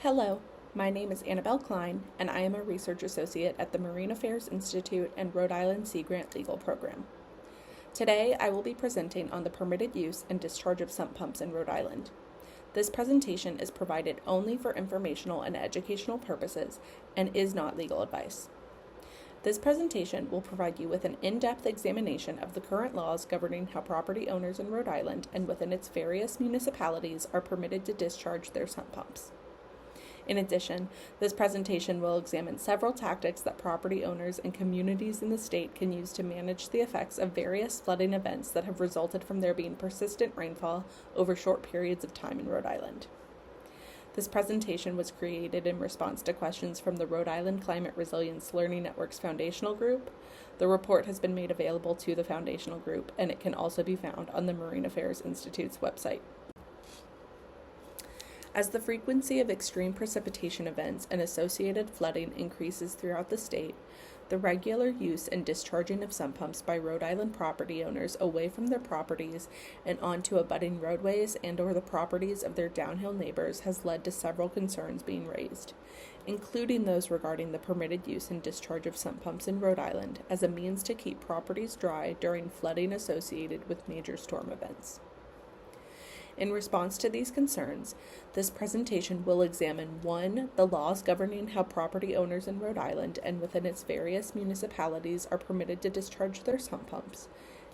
Hello, my name is Annebelle Klein, and I am a research associate at the Marine Affairs Institute and Rhode Island Sea Grant Legal Program. Today, I will be presenting on the permitted use and discharge of sump pumps in Rhode Island. This presentation is provided only for informational and educational purposes and is not legal advice. This presentation will provide you with an in-depth examination of the current laws governing how property owners in Rhode Island and within its various municipalities are permitted to discharge their sump pumps. In addition, this presentation will examine several tactics that property owners and communities in the state can use to manage the effects of various flooding events that have resulted from there being persistent rainfall over short periods of time in Rhode Island. This presentation was created in response to questions from the Rhode Island Climate Resilience Learning Network's foundational group. The report has been made available to the foundational group, and it can also be found on the Marine Affairs Institute's website. As the frequency of extreme precipitation events and associated flooding increases throughout the state, the regular use and discharging of sump pumps by Rhode Island property owners away from their properties and onto abutting roadways and/or the properties of their downhill neighbors has led to several concerns being raised, including those regarding the permitted use and discharge of sump pumps in Rhode Island as a means to keep properties dry during flooding associated with major storm events. In response to these concerns, this presentation will examine 1. The laws governing how property owners in Rhode Island and within its various municipalities are permitted to discharge their sump pumps,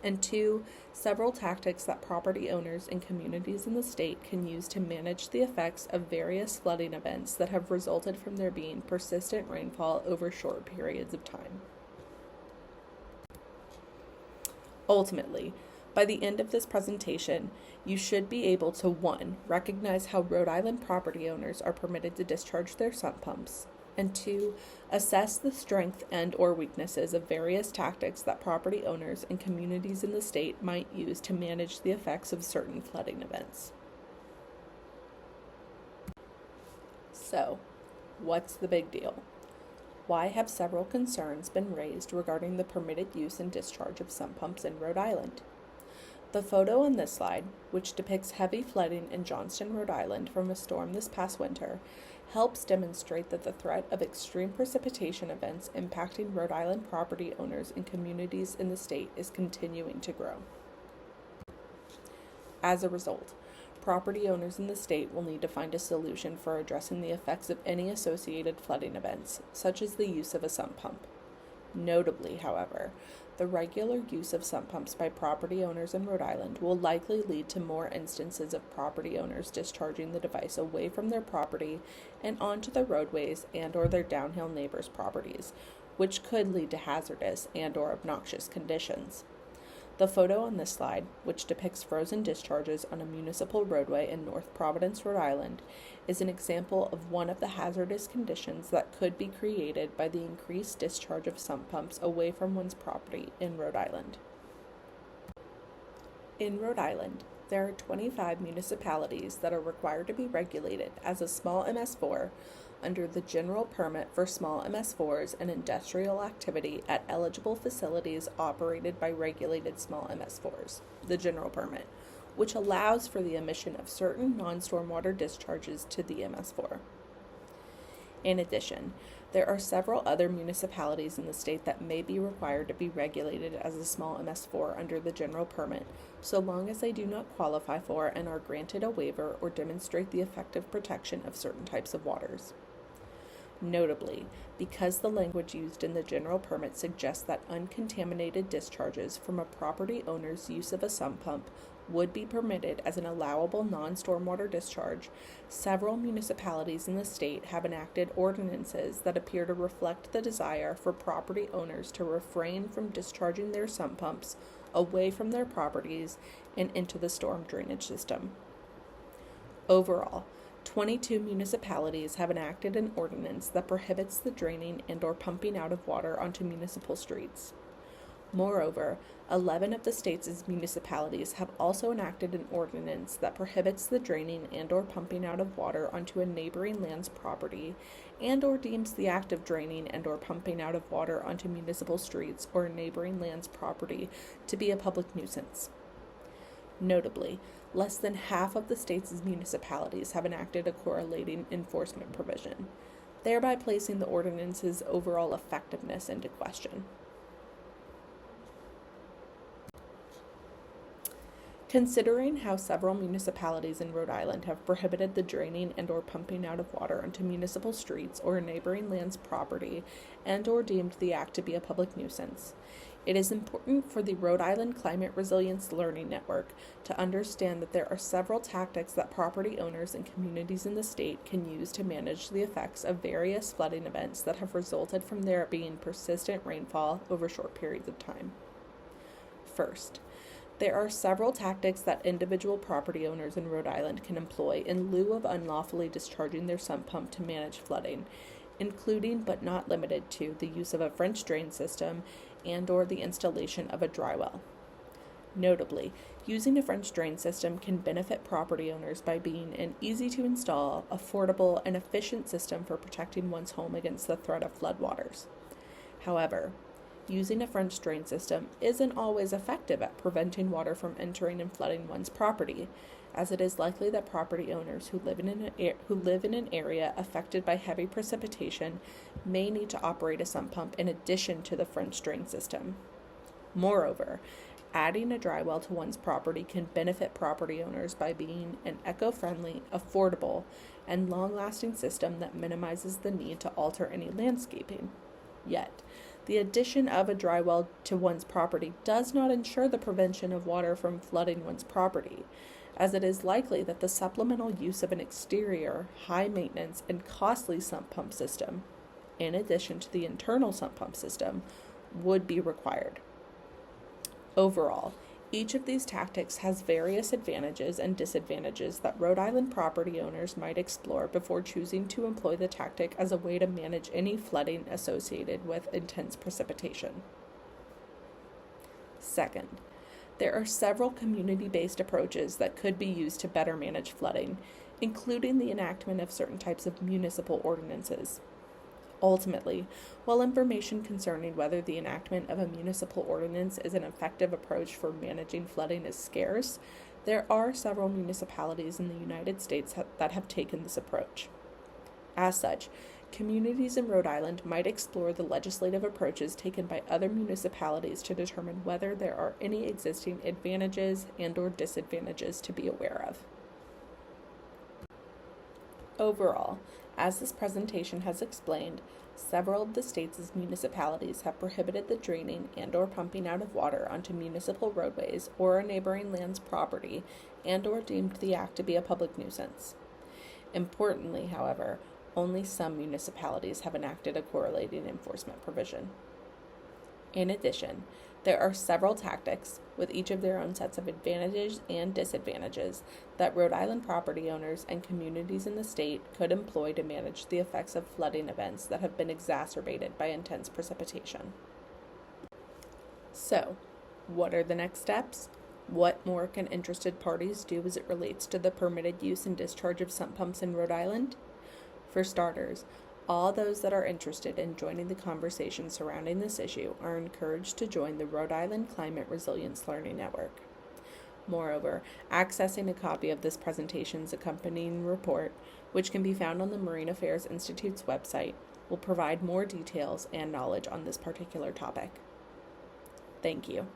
and 2. Several tactics that property owners and communities in the state can use to manage the effects of various flooding events that have resulted from there being persistent rainfall over short periods of time. Ultimately, by the end of this presentation, you should be able to 1. Recognize how Rhode Island property owners are permitted to discharge their sump pumps, and 2. Assess the strength and/or weaknesses of various tactics that property owners and communities in the state might use to manage the effects of certain flooding events. So, what's the big deal? Why have several concerns been raised regarding the permitted use and discharge of sump pumps in Rhode Island? The photo on this slide, which depicts heavy flooding in Johnston, Rhode Island from a storm this past winter, helps demonstrate that the threat of extreme precipitation events impacting Rhode Island property owners and communities in the state is continuing to grow. As a result, property owners in the state will need to find a solution for addressing the effects of any associated flooding events, such as the use of a sump pump. Notably, however, the regular use of sump pumps by property owners in Rhode Island will likely lead to more instances of property owners discharging the device away from their property and onto the roadways and/or their downhill neighbors' properties, which could lead to hazardous and/or obnoxious conditions. The photo on this slide, which depicts frozen discharges on a municipal roadway in North Providence, Rhode Island, is an example of one of the hazardous conditions that could be created by the increased discharge of sump pumps away from one's property in Rhode Island. In Rhode Island, there are 25 municipalities that are required to be regulated as a small MS4 under the general permit for small MS4s and industrial activity at eligible facilities operated by regulated small MS4s, the general permit, which allows for the emission of certain non-stormwater discharges to the MS4. In addition, there are several other municipalities in the state that may be required to be regulated as a small MS4 under the general permit, so long as they do not qualify for and are granted a waiver or demonstrate the effective protection of certain types of waters. Notably, because the language used in the general permit suggests that uncontaminated discharges from a property owner's use of a sump pump would be permitted as an allowable non-stormwater discharge, several municipalities in the state have enacted ordinances that appear to reflect the desire for property owners to refrain from discharging their sump pumps away from their properties and into the storm drainage system. Overall, 22 municipalities have enacted an ordinance that prohibits the draining and/or pumping out of water onto municipal streets. Moreover, 11 of the state's municipalities have also enacted an ordinance that prohibits the draining and/or pumping out of water onto a neighboring land's property and/or deems the act of draining and/or pumping out of water onto municipal streets or a neighboring land's property to be a public nuisance. Notably, less than half of the state's municipalities have enacted a correlating enforcement provision, thereby placing the ordinance's overall effectiveness into question. Considering how several municipalities in Rhode Island have prohibited the draining and/or pumping out of water onto municipal streets or neighboring land's property and/or deemed the act to be a public nuisance, it is important for the Rhode Island Climate Resilience Learning Network to understand that there are several tactics that property owners and communities in the state can use to manage the effects of various flooding events that have resulted from there being persistent rainfall over short periods of time. First, there are several tactics that individual property owners in Rhode Island can employ in lieu of unlawfully discharging their sump pump to manage flooding, including but not limited to the use of a French drain system and/or the installation of a dry well. Notably, using a French drain system can benefit property owners by being an easy-to-install, affordable, and efficient system for protecting one's home against the threat of floodwaters. However, using a French drain system isn't always effective at preventing water from entering and flooding one's property, as it is likely that property owners who live in an area affected by heavy precipitation may need to operate a sump pump in addition to the French drain system. Moreover, adding a dry well to one's property can benefit property owners by being an eco-friendly, affordable, and long-lasting system that minimizes the need to alter any landscaping. Yet, the addition of a dry well to one's property does not ensure the prevention of water from flooding one's property, as it is likely that the supplemental use of an exterior, high-maintenance, and costly sump pump system, in addition to the internal sump pump system, would be required. Overall, each of these tactics has various advantages and disadvantages that Rhode Island property owners might explore before choosing to employ the tactic as a way to manage any flooding associated with intense precipitation. Second, there are several community-based approaches that could be used to better manage flooding, including the enactment of certain types of municipal ordinances. Ultimately, while information concerning whether the enactment of a municipal ordinance is an effective approach for managing flooding is scarce, there are several municipalities in the United States that have taken this approach. As such, communities in Rhode Island might explore the legislative approaches taken by other municipalities to determine whether there are any existing advantages and/or disadvantages to be aware of. Overall, as this presentation has explained, several of the state's municipalities have prohibited the draining and/or pumping out of water onto municipal roadways or a neighboring land's property and/or deemed the act to be a public nuisance. Importantly, however, only some municipalities have enacted a correlating enforcement provision. In addition, there are several tactics, with each of their own sets of advantages and disadvantages, that Rhode Island property owners and communities in the state could employ to manage the effects of flooding events that have been exacerbated by intense precipitation. So, what are the next steps? What more can interested parties do as it relates to the permitted use and discharge of sump pumps in Rhode Island? For starters, all those that are interested in joining the conversation surrounding this issue are encouraged to join the Rhode Island Climate Resilience Learning Network. Moreover, accessing a copy of this presentation's accompanying report, which can be found on the Marine Affairs Institute's website, will provide more details and knowledge on this particular topic. Thank you.